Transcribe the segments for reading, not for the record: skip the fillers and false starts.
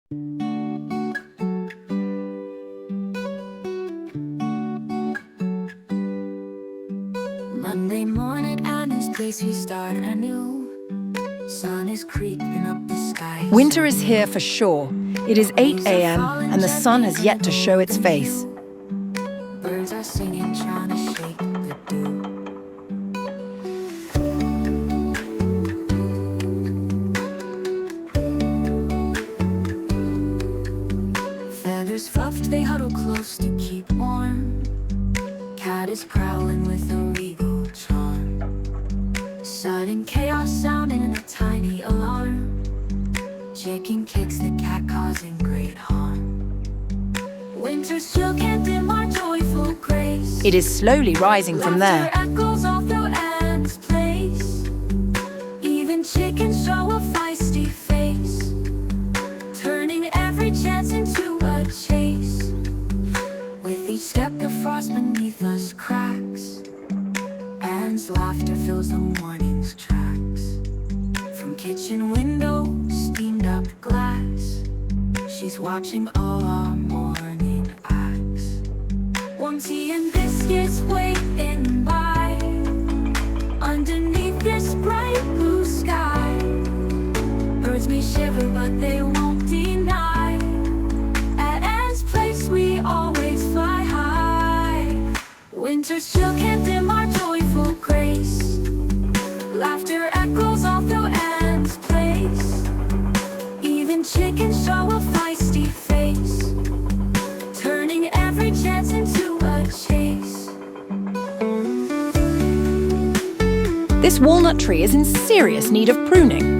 Monday morning at this place we start anew. Sun is creeping up the sky. Winter is here for sure. It is 8 a.m. and the sun has yet to show its face. Birds are singing, trying to shake the dew. Feathers fluffed, they huddle close to keep warm. Cat is prowling with a regal charm. Sudden chaos sounding in a tiny alarm. Chicken kicks the cat, causing great harm. Winter's chill can't dim our joyful grace. It is slowly rising from there. Laughter echoes all through Anne's place. Even chickens show a feisty face, turning every chance into a chase. With each step the frost beneath us cracks. Anne's laughter fills the morning's tracks. From kitchen window, steamed up glass, she's watching all our morning acts. Warm tea and biscuits waiting by, underneath this bright blue sky. Birds may shiver but they won't deny, at Anne's place we always fly high. Winter's chill can't dim our joyful grace. Laughter echoes all through Anne's place. Even chickens show a feisty face, turning every chance into a chase. This walnut tree is in serious need of pruning.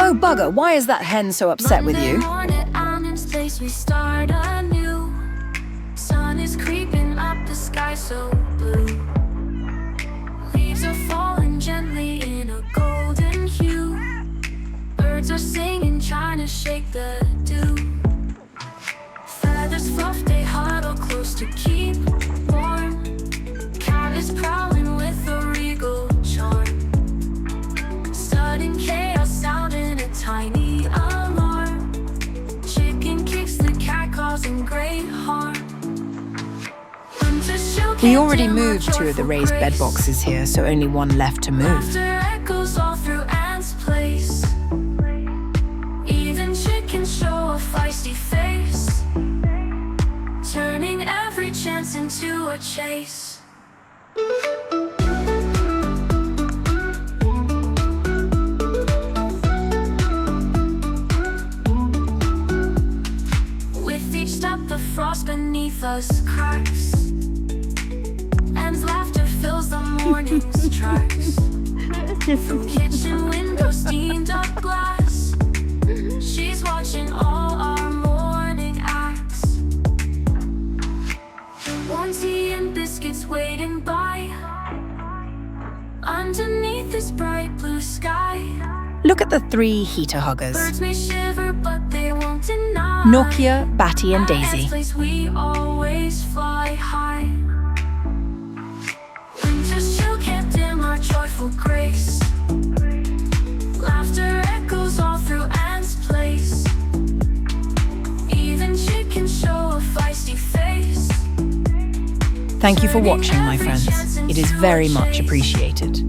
Oh bugger, why is that hen so upset with you? Monday morning, Anne's place we start anew. Sun is creeping up the sky so blue. Leaves are falling gently in a golden hue. Birds are singing, trying to shake the dew. Feathers fluff, they huddle close to keep warm. Cat is prowling with a regal charm. Sudden chaos sounding a tiny alarm. Chicken kicks the cat, causing great harm. We already moved 2 of the raised bed boxes here, so only one left to move. Laughter echoes all through Anne's place. Even chickens show a feisty face, turning every chance into a chase. With each step the frost beneath us cracks. Anne's laughter fills the morning's tracks. From kitchen window, steamed up glass, she's watching all our morning acts. Warm tea and biscuits waiting by, underneath this bright blue sky. Look at the 3 heater huggers. Birds may shiver but they won't deny, Nokia, Batty and at Anne's Daisy. place we always fly high. Winter's chill can't dim our joyful grace. Laughter echoes all through Anne's place. Even chickens show a feisty face. Thank you for watching, my friends. It is very much appreciated.